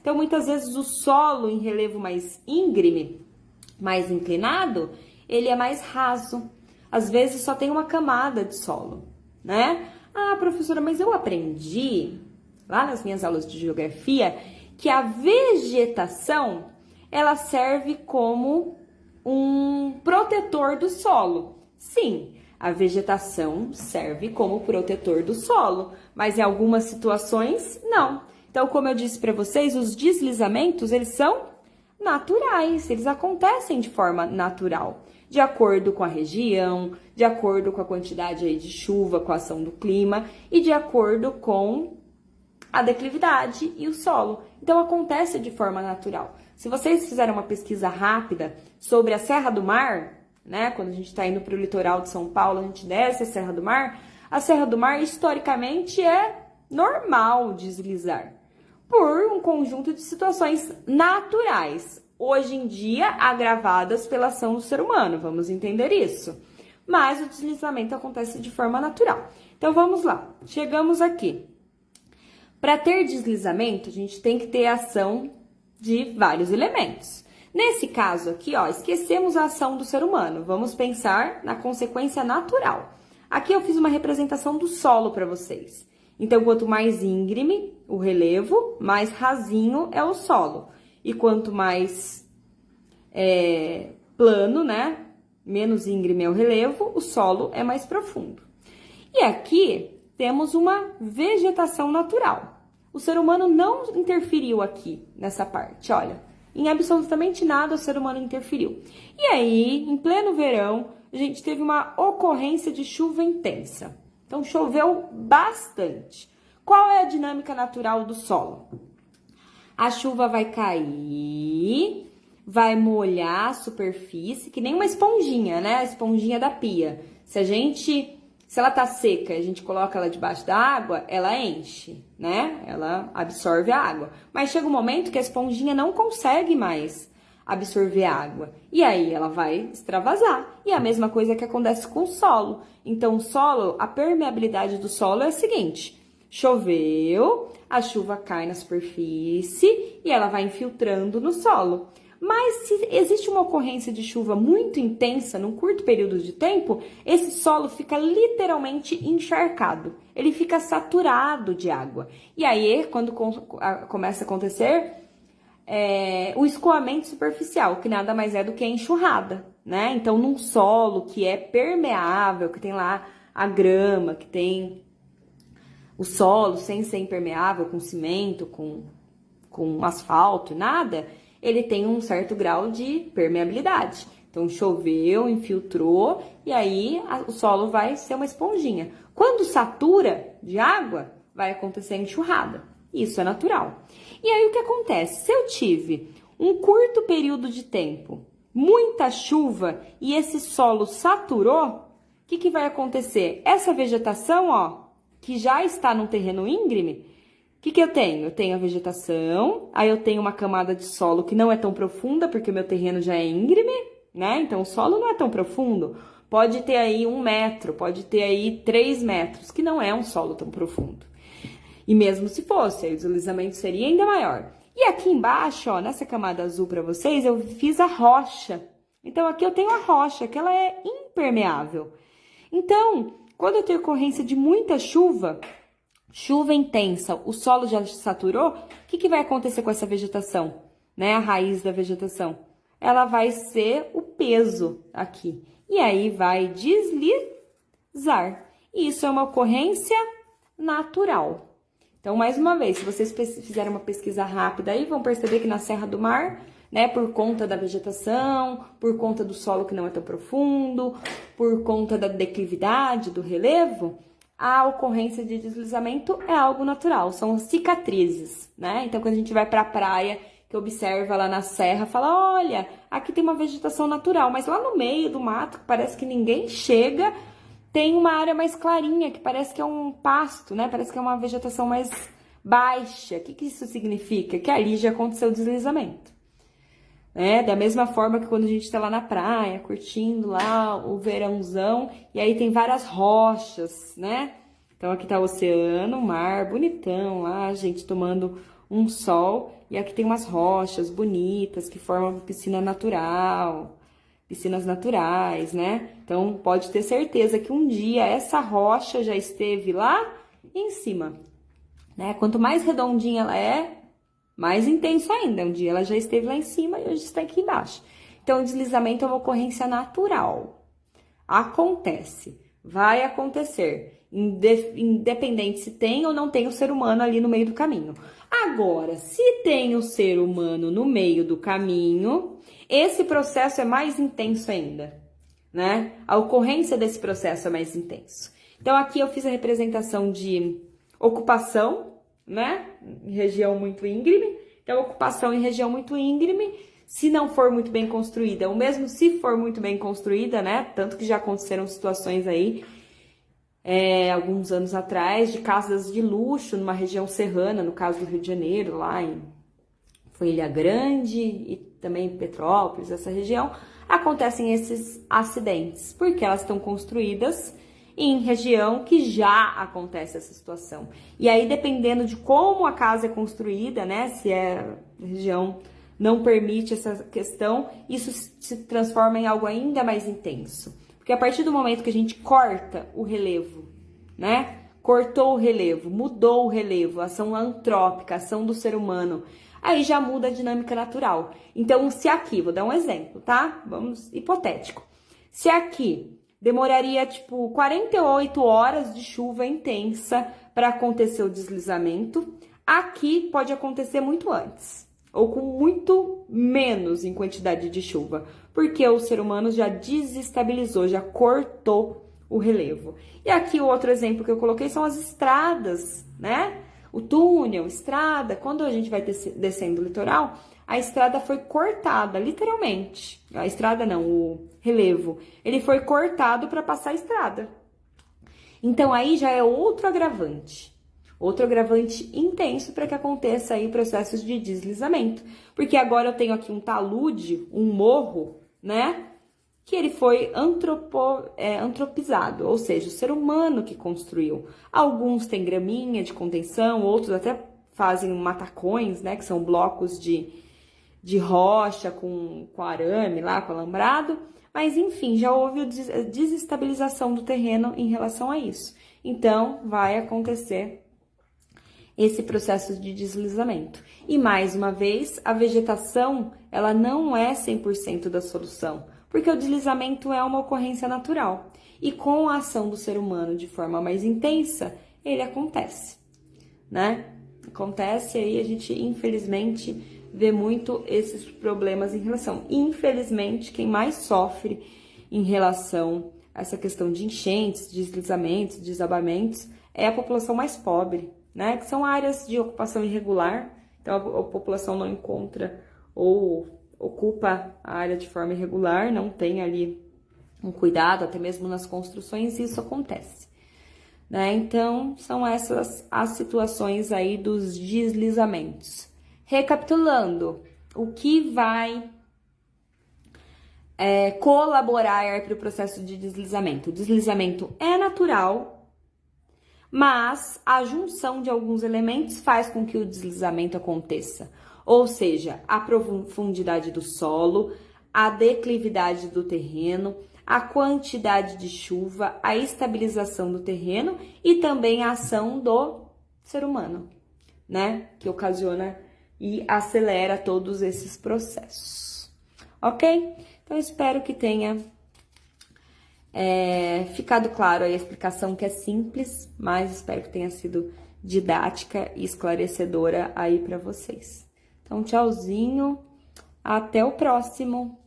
Então, muitas vezes o solo em relevo mais íngreme, mais inclinado, ele é mais raso. Às vezes só tem uma camada de solo, né? Ah, professora, mas eu aprendi lá nas minhas aulas de geografia que a vegetação, ela serve como um protetor do solo. Sim, a vegetação serve como protetor do solo, mas em algumas situações, não. Então, como eu disse para vocês, os deslizamentos, eles são naturais, eles acontecem de forma natural, de acordo com a região, de acordo com a quantidade aí de chuva, com a ação do clima e de acordo com a declividade e o solo. Então, acontece de forma natural. Se vocês fizerem uma pesquisa rápida sobre a Serra do Mar, né, quando a gente está indo para o litoral de São Paulo, a gente desce a Serra do Mar, historicamente, é normal deslizar por um conjunto de situações naturais, hoje em dia agravadas pela ação do ser humano, vamos entender isso. Mas o deslizamento acontece de forma natural. Então, vamos lá, chegamos aqui. Para ter deslizamento, a gente tem que ter a ação de vários elementos. Nesse caso aqui, ó, esquecemos a ação do ser humano. Vamos pensar na consequência natural. Aqui eu fiz uma representação do solo para vocês. Então, quanto mais íngreme o relevo, mais rasinho é o solo. E quanto mais plano, né, menos íngreme é o relevo, o solo é mais profundo. E aqui temos uma vegetação natural. O ser humano não interferiu aqui nessa parte, olha. Em absolutamente nada o ser humano interferiu. E aí, em pleno verão, a gente teve uma ocorrência de chuva intensa. Então, choveu bastante. Qual é a dinâmica natural do solo? A chuva vai cair, vai molhar a superfície, que nem uma esponjinha, né? A esponjinha da pia. Se ela tá seca e a gente coloca ela debaixo da água, ela enche, né? Ela absorve a água. Mas chega um momento que a esponjinha não consegue mais absorver água. E aí ela vai extravasar. E a mesma coisa que acontece com o solo. Então, o solo, a permeabilidade do solo é a seguinte: choveu, a chuva cai na superfície e ela vai infiltrando no solo. Mas se existe uma ocorrência de chuva muito intensa num curto período de tempo, esse solo fica literalmente encharcado. Ele fica saturado de água. E aí, quando começa a acontecer, o escoamento superficial, que nada mais é do que a enxurrada, né? Então, num solo que é permeável, que tem lá a grama, que tem o solo sem ser impermeável, com cimento, com asfalto, nada, ele tem um certo grau de permeabilidade. Então, choveu, infiltrou, e aí o solo vai ser uma esponjinha. Quando satura de água, vai acontecer a enxurrada. Isso é natural. E aí, o que acontece? Se eu tive um curto período de tempo, muita chuva, e esse solo saturou, o que vai acontecer? Essa vegetação, ó, que já está num terreno íngreme, o que eu tenho? Eu tenho a vegetação, aí eu tenho uma camada de solo que não é tão profunda, porque o meu terreno já é íngreme, né? Então, o solo não é tão profundo. Pode ter aí 1 metro, pode ter aí 3 metros, que não é um solo tão profundo. E mesmo se fosse, aí o deslizamento seria ainda maior. E aqui embaixo, ó, nessa camada azul para vocês, eu fiz a rocha. Então, aqui eu tenho a rocha, que ela é impermeável. Então, quando eu tenho ocorrência de muita chuva intensa, o solo já saturou, o que vai acontecer com essa vegetação, né? A raiz da vegetação, ela vai ser o peso aqui, e aí vai deslizar. E isso é uma ocorrência natural. Então, mais uma vez, se vocês fizerem uma pesquisa rápida aí, vão perceber que na Serra do Mar, né, por conta da vegetação, por conta do solo que não é tão profundo, por conta da declividade, do relevo, a ocorrência de deslizamento é algo natural, são cicatrizes, né? Então, quando a gente vai para a praia, que observa lá na serra, fala, olha, aqui tem uma vegetação natural, mas lá no meio do mato, que parece que ninguém chega, tem uma área mais clarinha, que parece que é um pasto, né? Parece que é uma vegetação mais baixa. O que isso significa? Que ali já aconteceu o deslizamento. Da mesma forma que quando a gente tá lá na praia, curtindo lá o verãozão, e aí tem várias rochas, né? Então aqui tá o oceano, o mar, bonitão lá, a gente tomando um sol, E aqui tem umas rochas bonitas que formam piscina natural, piscinas naturais, né? Então, pode ter certeza que um dia essa rocha já esteve lá em cima, né? Quanto mais redondinha ela é, mais intenso ainda. Um dia ela já esteve lá em cima e hoje está aqui embaixo. Então, o deslizamento é uma ocorrência natural. Acontece, vai acontecer, independente se tem ou não tem o ser humano ali no meio do caminho. Agora, se tem o ser humano no meio do caminho, esse processo é mais intenso ainda, né? A ocorrência desse processo é mais intenso. Então, aqui eu fiz a representação de ocupação, né? Em região muito íngreme. Então, ocupação em região muito íngreme, se não for muito bem construída, ou mesmo se for muito bem construída, né? Tanto que já aconteceram situações aí, alguns anos atrás, de casas de luxo numa região serrana, no caso do Rio de Janeiro, lá foi Ilha Grande e também Petrópolis, essa região, acontecem esses acidentes, porque elas estão construídas em região que já acontece essa situação. E aí, dependendo de como a casa é construída, né, se a região não permite essa questão, isso se transforma em algo ainda mais intenso. Porque a partir do momento que a gente corta o relevo, né, cortou o relevo, mudou o relevo, ação antrópica, ação do ser humano, aí já muda a dinâmica natural. Então, se aqui, vou dar um exemplo, tá? Vamos, hipotético. Se aqui demoraria, tipo, 48 horas de chuva intensa para acontecer o deslizamento, aqui pode acontecer muito antes, ou com muito menos em quantidade de chuva, porque o ser humano já desestabilizou, já cortou o relevo. E aqui o outro exemplo que eu coloquei são as estradas, né? O túnel, estrada, quando a gente vai descendo o litoral, a estrada foi cortada, literalmente. A estrada não, o relevo. Ele foi cortado para passar a estrada. Então, aí já é outro agravante intenso para que aconteça aí processos de deslizamento. Porque agora eu tenho aqui um talude, um morro, né? Que ele foi antropizado, ou seja, o ser humano que construiu. Alguns têm graminha de contenção, outros até fazem matacões, né? Que são blocos de rocha com arame lá, com alambrado. Mas, enfim, já houve a desestabilização do terreno em relação a isso. Então, vai acontecer esse processo de deslizamento. E, mais uma vez, a vegetação, ela não é 100% da solução, porque o deslizamento é uma ocorrência natural. E com a ação do ser humano de forma mais intensa, ele acontece, né? Acontece, aí a gente, infelizmente, vê muito esses problemas em relação. Infelizmente, quem mais sofre em relação a essa questão de enchentes, deslizamentos, desabamentos, é a população mais pobre, né? Que são áreas de ocupação irregular, então a população não encontra ou ocupa a área de forma irregular, não tem ali um cuidado, até mesmo nas construções, e isso acontece, né? Então, são essas as situações aí dos deslizamentos. Recapitulando, o que vai colaborar para o processo de deslizamento? O deslizamento é natural, mas a junção de alguns elementos faz com que o deslizamento aconteça. Ou seja, a profundidade do solo, a declividade do terreno, a quantidade de chuva, a estabilização do terreno e também a ação do ser humano, né? Que ocasiona e acelera todos esses processos. Ok? Então, espero que tenha ficado claro aí a explicação, que é simples, mas espero que tenha sido didática e esclarecedora aí para vocês. Então, tchauzinho, até o próximo!